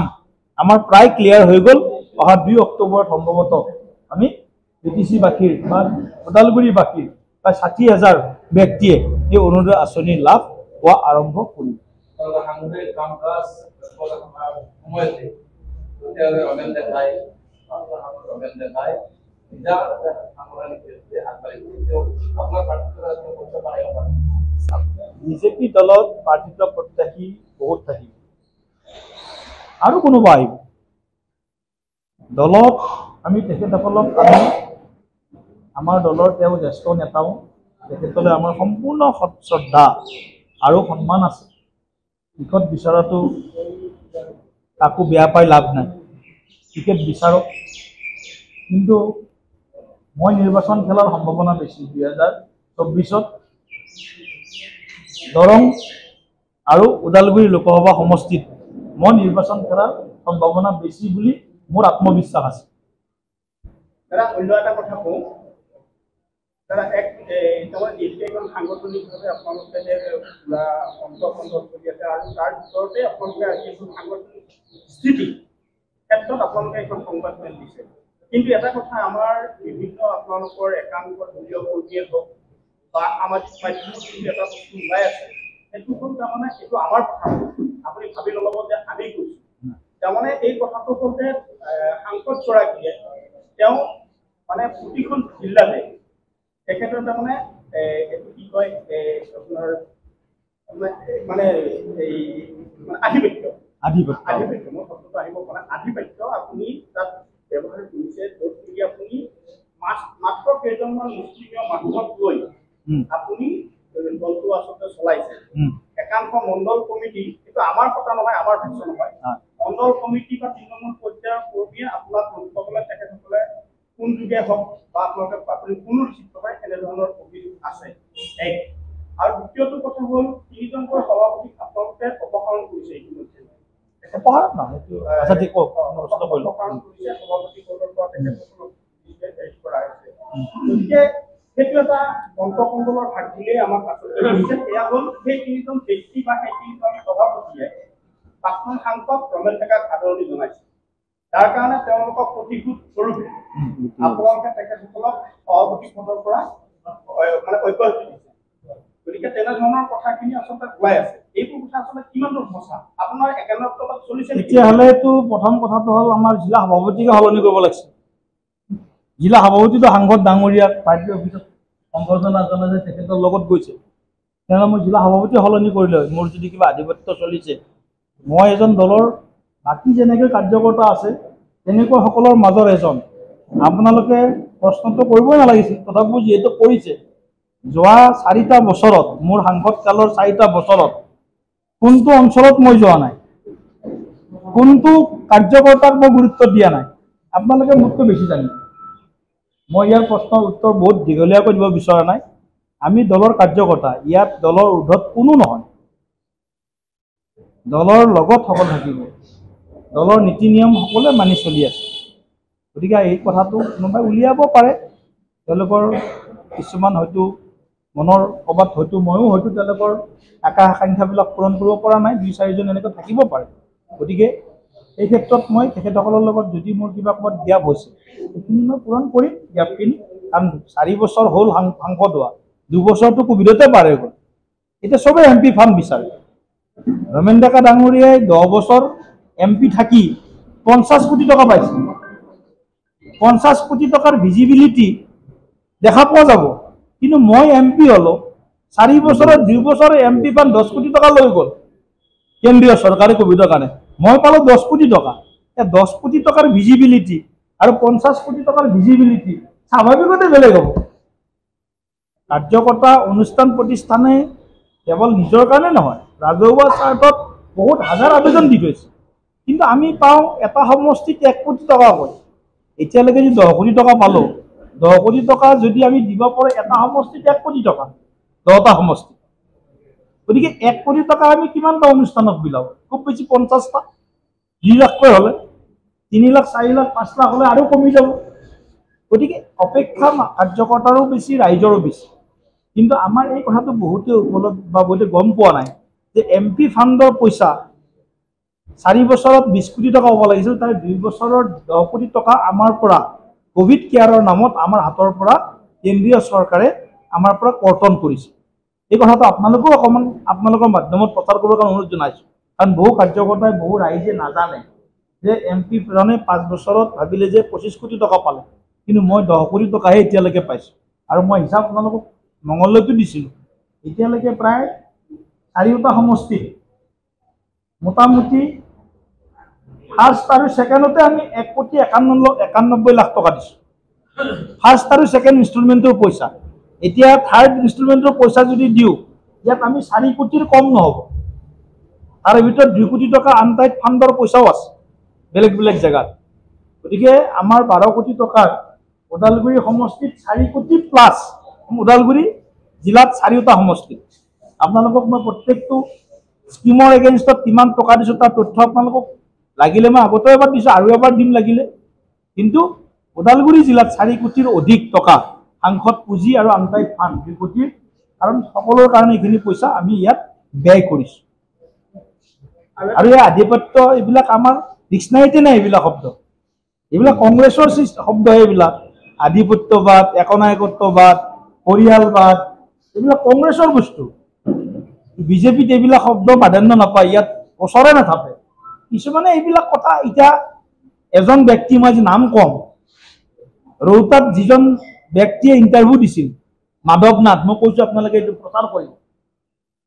আমাৰ প্ৰায় ক্লিয়াৰ হৈ গ'ল। অহা 2 অক্টোবৰত সম্ভৱতঃ আমি বিটিচিবাসীৰ বা ওদালগুৰিবাসীৰ প্ৰায় 60,000 ব্যক্তিয়ে এই অৰুণোদয় আঁচনিৰ লাভ হোৱা আৰম্ভ কৰিব। বিজেপি দলত প্ৰাৰ্থিত্ব প্ৰত্যাশী বহুত থাকিব আৰু কোনোবা আহিব দলত। আমি তেখেতসকলক আমাৰ দলৰ তেওঁ জ্যেষ্ঠ নেতাও, তেখেতলৈ আমাৰ সম্পূৰ্ণ শ্ৰদ্ধা আৰু সন্মান আছে। টিকট বিচৰাটো কাকো বেয়া পাই লাভ নাই, টিকেট বিচাৰক। কিন্তু মই নিৰ্বাচন খেলাৰ সম্ভাৱনা বেছি 2024ত দৰং আৰু ওদালগুৰি লোকসভা সমষ্টিত মই নিৰ্বাচন খেলাৰ সম্ভাৱনা বেছি বুলি মোৰ আত্মবিশ্বাস আছে। দাদা অন্য এটা কথা কওঁ, দাদা এখন সাংগঠনিকভাৱে আপোনালোকে যে পুৰা অন্তঃকলহ চলি আছে আৰু তাৰ ভিতৰতে আপোনালোকে আজি এখন সাংগঠনিক স্থিতি ক্ষেত্ৰত আপোনালোকে এখন সংবাদমেল দিছে। কিন্তু এটা কথা, আমাৰ বিভিন্ন আপোনালোকৰ একাংশ দলীয় কৰ্মীয়ে হওক বা সামাজিক মাধ্যমত কিন্তু এটা বস্তু ওলাই আছে, সেইটো হ'ল তাৰমানে এইটো আমাৰ কথা, আপুনি ভাবি নল'ব যে আমি কৈছোঁ। তাৰমানে এই কথাটো হ'ল যে সাংসদগৰাকীয়ে তেওঁ মানে প্ৰতিখন জিলাতে তেখেতৰ তাৰমানে এইটো কি কয় আপোনাৰ মানে এই আধিপত্য, মই শব্দটো আহিব পৰা আধিপত্য আপুনি তাত ব্যৱহাৰ কৰিছে, য'ত নেকি আপুনি মাত্ৰ কেইজনমান মুছলিমীয় মানুহক লৈ আপুনি দলটো আচলতে চলাইছে। একাংশ মণ্ডল কমিটি, এইটো আমাৰ কথা নহয়, আমাৰ ভাষ্য নহয়, মণ্ডল কমিটি বা তৃণমূল পৰ্যায়ৰ কৰ্মীয়ে আপোনাক লোকসকলে তেখেতসকলে কোন যুগে হওক বা আপোনালোকে আপুনি কোনো ৰিচিপ্ট পায় এনেধৰণৰ অভিযোগ আছে। এক আৰু দ্বিতীয়টো কথা হ'ল 3জনকৈ সভাপতিক আপোনালোকে অপসাৰণ কৰিছে ইতিমধ্যে। অপসাৰণ নহয়, সভাপতি পদৰ পৰা তেখেতসকলক কৰা হৈছে। গতিকে সেইটো এটা অন্তঃকণ্ডলৰ ভাগ বুলিয়েই আমাক আচলতে কৈছে। এয়া হ'ল সেই তিনিজন ব্যক্তি বা সেই তিনিজন সভাপতিয়ে প্ৰাক্তন সাংসদ ৰমেন ডেকাক আদৰণি জনাইছে। যাৰ কাৰণে তেওঁলোকক প্ৰতিশোধ স্বৰূপে আপোনালোকে তেখেতসকলক সভাপতি পদৰ পৰা মানে অব্যাহতি দিছে। গতিকে তেনেধৰণৰ কথাখিনি আচলতে কোৱাই আছে। এইবোৰ কথা আচলতে কিমান দূৰ সঁচা আপোনাৰ একেলগত চলিছে নেকি? তেতিয়াহ'লেতো প্ৰথম কথাটো হ'ল আমাৰ জিলা সভাপতিকে সলনি কৰিব লাগিছে। জিলা সভাপতিটো সাংসদ ডাঙৰীয়াক পাৰ্টি অফিচত সম্বৰ্ধনা জনাই যে তেখেতৰ লগত গৈছে, তেনেহ'লে মই জিলা সভাপতি সলনি কৰিলে মোৰ যদি কিবা আধিপত্য চলিছে। মই এজন দলৰ বাকী যেনেকৈ কাৰ্যকৰ্তা আছে তেনেকৈ সকলৰ মাজৰ এজন। আপোনালোকে প্ৰশ্নটো কৰিবই নালাগিছিল, তথাপিও যিহেতু কৰিছে। যোৱা 4টা বছৰত মোৰ সাংসদ কালৰ 4টা বছৰত কোনটো অঞ্চলত মই যোৱা নাই, কোনটো কাৰ্যকৰ্তাক মই গুৰুত্ব দিয়া নাই, আপোনালোকে মোতকৈ বেছি জানিব। মই ইয়াৰ প্ৰশ্নৰ উত্তৰ বহুত দীঘলীয়াকৈ দিব বিচৰা নাই। আমি দলৰ কাৰ্যকৰ্তা, ইয়াত দলৰ ঊৰ্ধত কোনো নহয়। দলৰ লগত সকলো থাকিব, দলৰ নীতি নিয়ম সকলোৱে মানি চলি আছে। গতিকে এই কথাটো কোনোবাই উলিয়াব পাৰে, তেওঁলোকৰ কিছুমান হয়তো মনৰ ক'ৰবাত হয়তো ময়ো হয়তো তেওঁলোকৰ আকাশ আকাংক্ষাবিলাক পূৰণ কৰিব পৰা নাই, 2-4জন এনেকৈ থাকিব পাৰে। গতিকে এই ক্ষেত্ৰত মই তেখেতসকলৰ লগত যদি মোৰ কিবা ক'ৰবাত গ্যাপ হৈছে সেইখিনি মই পূৰণ কৰিম গ্যাপখিনি। কাৰণ 4 বছৰ হ'ল সাংসদ হোৱা, 2 বছৰটো কোভিডতে পাৰ হৈ গ'ল। এতিয়া চবেই MP ফাণ্ড বিচাৰে। ৰমেন ডেকা ডাঙৰীয়াই 10 বছৰ MP থাকি 50 কোটি টকা পাইছে। 50 কোটি টকাৰ ভিজিবিলিটি দেখা পোৱা যাব। কিন্তু মই MP হ'লো, 4 বছৰত 2 বছৰ MP ফাণ্ড 10 কোটি টকা লৈ গ'ল কেন্দ্ৰীয় চৰকাৰে কোভিডৰ কাৰণে। মই পালোঁ 10 কোটি টকা। 10 কোটি টকাৰ ভিজিবিলিটি আৰু 50 কোটি টকাৰ ভিজিবিলিটি স্বাভাৱিকতে বেলেগ হ'ব। কাৰ্যকৰ্তা অনুষ্ঠান প্ৰতিষ্ঠানে কেৱল নিজৰ কাৰণে নহয়, ৰাজহুৱা স্বাৰ্থত বহুত হাজাৰ আবেদন দি থৈছে। কিন্তু আমি পাওঁ এটা সমষ্টিত 1 কোটি টকা হয়। এতিয়ালৈকে যদি 10 কোটি টকা পালোঁ, 10 কোটি টকা যদি আমি দিব পাৰোঁ এটা সমষ্টিত 1 কোটি টকা, 10টা সমষ্টি। গতিকে 1 কোটি টকা আমি কিমানটা অনুষ্ঠানত বিলাওঁ? খুব বেছি 50টা। 2 লাখকৈ হ'লে 3 লাখ, 4 লাখ, 5 লাখ হ'লে আৰু কমি যাব। গতিকে অপেক্ষা কাৰ্যকৰ্তাৰো বেছি, ৰাইজৰো বেছি। কিন্তু আমাৰ এই কথাটো বহুতে উপলব্ধ বা বহুতে গম পোৱা নাই যে MP ফাণ্ডৰ পইচা 4 বছৰত 20 কোটি টকা হ'ব লাগিছিল, তাৰে 2 বছৰত 10 কোটি টকা আমাৰ পৰা কোভিড কেয়াৰৰ নামত আমাৰ হাতৰ পৰা কেন্দ্ৰীয় চৰকাৰে আমাৰ পৰা কৰ্তন কৰিছে। এই কথাটো আপোনালোকেও অকণমান আপোনালোকৰ মাধ্যমত প্ৰচাৰ কৰিবৰ কাৰণে অনুৰোধ জনাইছোঁ। কাৰণ বহু কাৰ্যকৰ্তাই, বহু ৰাইজে নাজানে যে MP জনে 5 বছৰত ভাবিলে যে 25 কোটি টকা পালে, কিন্তু মই 10 কোটি টকাহে এতিয়ালৈকে পাইছোঁ। আৰু মই হিচাপ আপোনালোকক মঙলদৈতো দিছিলোঁ। এতিয়ালৈকে প্ৰায় 4টা সমষ্টিত মোটামুটি ফাৰ্ষ্ট আৰু ছেকেণ্ডতে আমি 1,91,91 লাখ টকা দিছোঁ। ফাৰ্ষ্ট আৰু ছেকেণ্ড ইনষ্টলমেণ্টৰ পইচা। এতিয়া থাৰ্ড ইনষ্টলমেণ্টৰ পইচা যদি দিওঁ, ইয়াত আমি 4 কোটিৰ কম নহ'ব। তাৰে ভিতৰত 2 কোটি টকা আনটাইড ফাণ্ডৰ পইচাও আছে বেলেগ বেলেগ জেগাত। গতিকে আমাৰ 12 কোটি টকাৰ ওদালগুৰি সমষ্টিত 4 কোটি প্লাছ, ওদালগুৰি জিলাত 4টা সমষ্টিত। আপোনালোকক মই প্ৰত্যেকটো স্কিমৰ এগেইনষ্টত কিমান টকা দিছোঁ তাৰ তথ্য আপোনালোকক লাগিলে মই আগতেও এবাৰ দিছোঁ, আৰু এবাৰ দিম লাগিলে। কিন্তু ওদালগুৰি জিলাত 4 কোটিৰ অধিক টকা সাংসদ পুঁজি আৰু আনটাইড ফাণ্ড 2 কোটিৰ, কাৰণ সকলোৰ কাৰণে এইখিনি পইচা আমি ইয়াত ব্যয় কৰিছোঁ। আৰু এই আধিপত্য এইবিলাক আমাৰ ডিক্সনাৰীতে নাই। এইবিলাক শব্দ, এইবিলাক কংগ্ৰেছৰ শব্দ। এইবিলাক আধিপত্যবাদ, একনায়কত্ববাদ, পৰিয়ালবাদ, এইবিলাক কংগ্ৰেছৰ বস্তু। বিজেপিত এইবিলাক শব্দ প্ৰাধান্য নাপায়, ইয়াত ওচৰে নাথাকে। কিছুমানে এইবিলাক কথা, এতিয়া এজন ব্যক্তি, মই আজি নাম কম, ৰৌতাত যিজন ব্যক্তিয়ে ইণ্টাৰভিউ দিছিল, মাধৱ নাথ, মই কৈছোঁ আপোনালোকে এইটো প্ৰচাৰ কৰিব।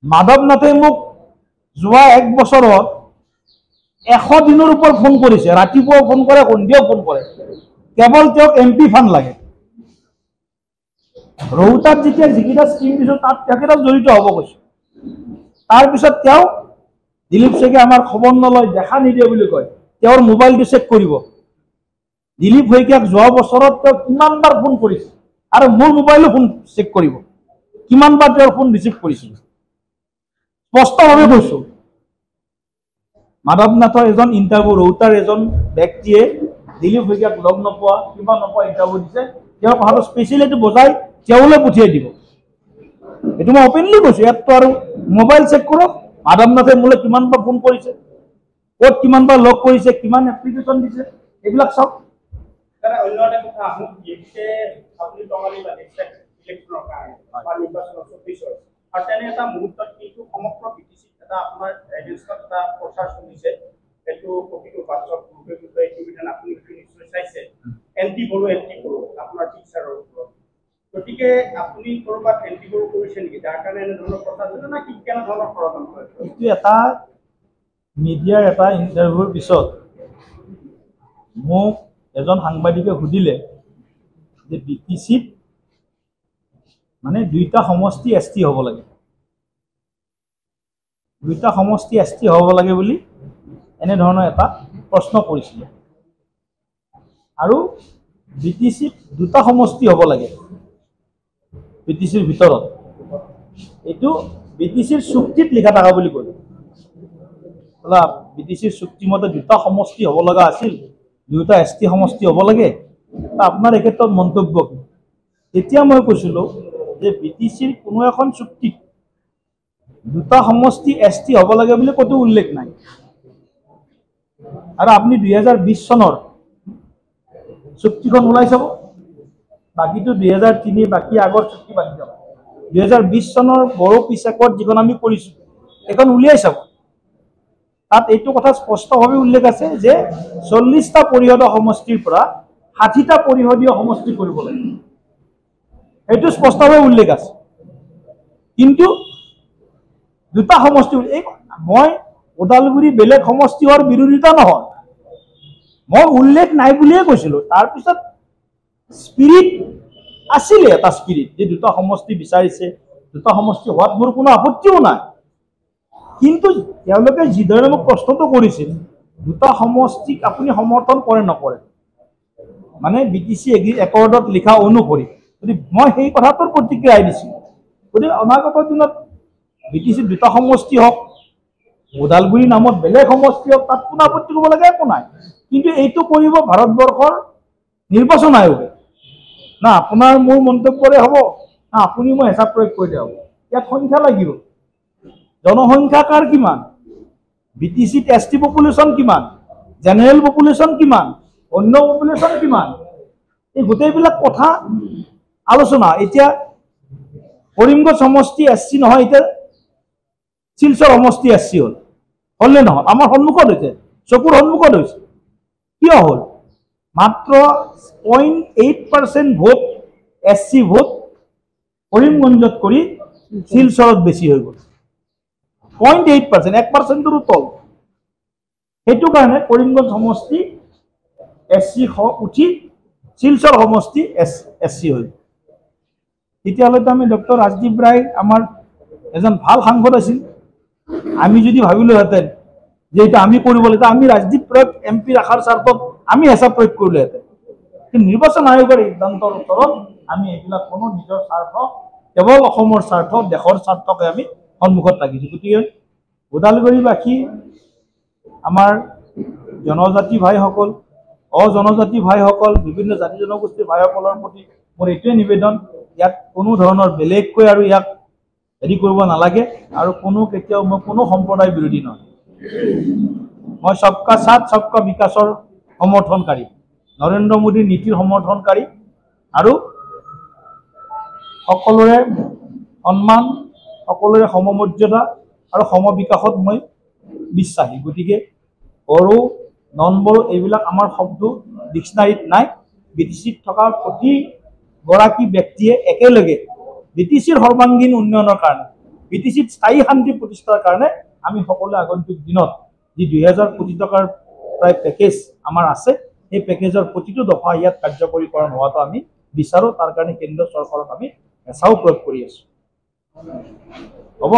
মাধৱ নাথে মোক যোৱা 1 বছৰত 100 দিনৰ ওপৰত ফোন কৰিছে। ৰাতিপুৱাও ফোন কৰে, সন্ধিয়াও ফোন কৰে, কেৱল তেওঁক MP ফাণ্ড লাগে। ৰৌতাত যেতিয়া যিকেইটা স্কিম দিছোঁ তাত তেখেতক জড়িত হ'ব কৈছোঁ। তাৰপিছত তেওঁ দিলীপ শইকীয়া আমাৰ খবৰ নলয়, দেখা নিদিয়ে বুলি কয়। তেওঁৰ মোবাইলটো চেক কৰিব। দিলীপ শইকীয়াক যোৱা বছৰত তেওঁ কিমানবাৰ ফোন কৰিছে, আৰু মোৰ মোবাইলো ফোন চেক কৰিব, কিমানবাৰ তেওঁৰ ফোন ৰিচিভ কৰিছিল। স্পষ্টভাৱে কৈছোঁ, মাধৱ নাথৰ এজন ইণ্টাৰভিউ, ৰৌতাৰ এজন ব্যক্তিয়ে দিলীপ শইকীয়াক লগ নোপোৱা, কিবা নোপোৱা ইণ্টাৰভিউ দিছে। তেওঁৰ কথাটো স্পেচিয়েলিটো বজাই তেওঁলৈ পঠিয়াই দিব। এইটো মই অপেনলি কৈছোঁ। ইয়াততো আৰু মোবাইল চেক কৰক, মাধৱ নাথে মোলৈ কিমানবাৰ ফোন কৰিছে, ক'ত কিমানবাৰ লগ কৰিছে, কিমান এপ্লিকেশ্যন দিছে, এইবিলাক চাওক। দাদা অন্য এটা কথা আহোঁ, বিশেষকৈ আপুনি টঙালি বাঢ়িছে ইলেকশ্যনৰ কাৰণে বা নিৰ্বাচনৰ 24 আৰু তেনে এটা মুহূৰ্তত কিন্তু সমগ্ৰ বিটিচিত এটা আপোনাৰ এগেইনষ্টত এটা প্ৰচাৰ চলিছে। এইটো প্ৰতিটো বাছক গ্ৰুপে গ্ৰুপে এইটো বিধান আপুনি নিশ্চয় চাইছে, এণ্টি বড়ো আপোনাৰ টিচাৰৰ ওপৰত। গতিকে আপুনি ক'ৰবাত এণ্টি বড়ো কৰিছে নেকি, যাৰ কাৰণে এনেধৰণৰ প্ৰচাৰ চলিছে, না কি কেনেধৰণৰ ষড়যন্ত্ৰ? এইটো এটা মিডিয়াৰ এটা ইণ্টাৰভিউৰ পিছত মোক এজন সাংবাদিকে সুধিলে যে বিটিচিত মানে 2টা সমষ্টি ST হ'ব লাগে, 2টা সমষ্টি ST হ'ব লাগে বুলি এনেধৰণৰ এটা প্ৰশ্ন কৰিছিলে। আৰু বিটিচিত 2টা সমষ্টি হ'ব লাগে বিটিচিৰ ভিতৰত, এইটো বিটিচিৰ চুক্তিত লিখা থকা বুলি ক'লে। বিটিচিৰ চুক্তিমতে 2টা সমষ্টি হ'ব লগা আছিল, 2টা ST সমষ্টি হ'ব লাগে। আপোনাৰ এই ক্ষেত্ৰত মন্তব্য কি? তেতিয়া মই কৈছিলোঁ যে বিটিচিৰ কোনো এখন চুক্তিত 2টা সমষ্টি ST হ'ব লাগে বুলি ক'তো উল্লেখ নাই। আৰু আপুনি 2020 চনৰ চুক্তিখন ওলাই চাব, বাকীটো 2003 বাকী আগৰ চুক্তি বাকী যাব। 2020 চনৰ বড়ো পিছ একত যিখন আমি কৰিছোঁ সেইখন উলিয়াই চাব। তাত এইটো কথা স্পষ্টভাৱে উল্লেখ আছে যে 40টা পৰিষদীয় সমষ্টিৰ পৰা 60টা পৰিষদীয় সমষ্টি কৰিব লাগে, সেইটো স্পষ্টভাৱে উল্লেখ আছে। কিন্তু 2টা সমষ্টি, মই ওদালগুৰি বেলেগ সমষ্টি হোৱাৰ বিৰোধিতা নহয়, মই উল্লেখ নাই বুলিয়ে কৈছিলোঁ। তাৰপিছত স্পিৰিট আছিলে, এটা স্পিৰিট যে 2টা সমষ্টি বিচাৰিছে, 2টা সমষ্টি হোৱাত মোৰ কোনো আপত্তিও নাই। কিন্তু তেওঁলোকে যিদৰে মোক প্ৰশ্নটো কৰিছিল, 2টা সমষ্টিক আপুনি সমৰ্থন কৰে নকৰে, মানে বিটিচি একৰ্ডত লিখা অনুসৰি, গতিকে মই সেই কথাটোৰ প্ৰতিক্ৰিয়া দিছোঁ। গতিকে অনাগত দিনত বিটিচিত 2টা সমষ্টি হওক, ওদালগুৰি নামত বেলেগ সমষ্টি হওক, তাত কোনো আপত্তি কৰিব লাগে একো নাই। কিন্তু এইটো কৰিব ভাৰতবৰ্ষৰ নিৰ্বাচন আয়োগে, না আপোনাৰ মোৰ মন্তব্যৰে হ'ব, না আপুনি মই হেঁচা প্ৰয়োগ কৰিলে হ'ব। ইয়াত সংখ্যা লাগিব, জনসংখ্যা কাৰ কিমান, বিটিচিত ST পপুলেশ্যন কিমান, জেনেৰেল পপুলেশ্যন কিমান, অন্য পপুলেশ্যন কিমান, এই গোটেইবিলাক কথা আলোচনা। এতিয়া কৰিমগঞ্জ সমষ্টি SC নহয়, এতিয়া শিলচৰ সমষ্টি SC হ'লনে নহয়? আমাৰ সন্মুখত হৈছে, চকুৰ সন্মুখত হৈছে। কিয় হ'ল? মাত্ৰ 0.8% ভোট SC ভোট কৰিমগঞ্জত কৰি শিলচৰত বেছি হৈ গ'ল। 0.8%, 1%ৰো তল। সেইটো কাৰণে কৰিমগঞ্জ সমষ্টি SC উঠি শিলচৰ সমষ্টি SC হৈ গ'ল। তেতিয়াহ'লেতো আমি ডক্টৰ ৰাজদীপ ৰায় আমাৰ এজন ভাল সাংসদ আছিল। আমি যদি ভাবিলোহেঁতেন যে এইটো আমি কৰিব লাগিব, আমি ৰাজদীপ ৰায়ক MP ৰখাৰ স্বাৰ্থত আমি হেঁচা প্ৰয়োগ কৰিলোহেঁতেন। কিন্তু নিৰ্বাচন আয়োগৰ সিদ্ধান্তৰ ওপৰত আমি এইবিলাক কোনো নিজৰ স্বাৰ্থ, কেৱল অসমৰ স্বাৰ্থ, দেশৰ স্বাৰ্থকে আমি সন্মুখত ৰাখিছোঁ। গতিকে ওদালগুৰিবাসী, আমাৰ জনজাতি ভাইসকল, অজনজাতি ভাইসকল, বিভিন্ন জাতি জনগোষ্ঠীৰ ভাইসকলৰ প্ৰতি মোৰ এইটোৱে নিবেদন, ইয়াত কোনো ধৰণৰ বেলেগকৈ আৰু ইয়াক হেৰি কৰিব নালাগে। আৰু কেতিয়াও মই কোনো সম্প্ৰদায় বিৰোধী নহয়, মই সবকা সাথ সবকা বিকাশৰ সমৰ্থনকাৰী, নৰেন্দ্ৰ মোদীৰ নীতিৰ সমৰ্থনকাৰী, আৰু সকলোৰে সন্মান, সকলোৰে সমমৰ্যাদা আৰু সমবিকাশত মই বিশ্বাসী। গতিকে বড়ো, নন বড়ো এইবিলাক আমাৰ শব্দ ডিক্সনাৰীত নাই। বিটিচিত থকা প্ৰতিগৰাকী ব্যক্তিয়ে একেলগে বিটিচিৰ সৰ্বাংগীন উন্নয়নৰ কাৰণে, বিটিচিত স্থায়ী শান্তি প্ৰতিষ্ঠাৰ কাৰণে আমি সকলোৱে আগন্তুক দিনত যি 2000 কোটি টকাৰ প্ৰায় পেকেজ আমাৰ আছে, সেই পেকেজৰ প্ৰতিটো দফা ইয়াত কাৰ্যকৰীকৰণ হোৱাটো আমি বিচাৰোঁ। তাৰ কাৰণে কেন্দ্ৰীয় চৰকাৰক আমি হেঁচাও প্ৰয়োগ কৰি আছোঁ। হ'ব।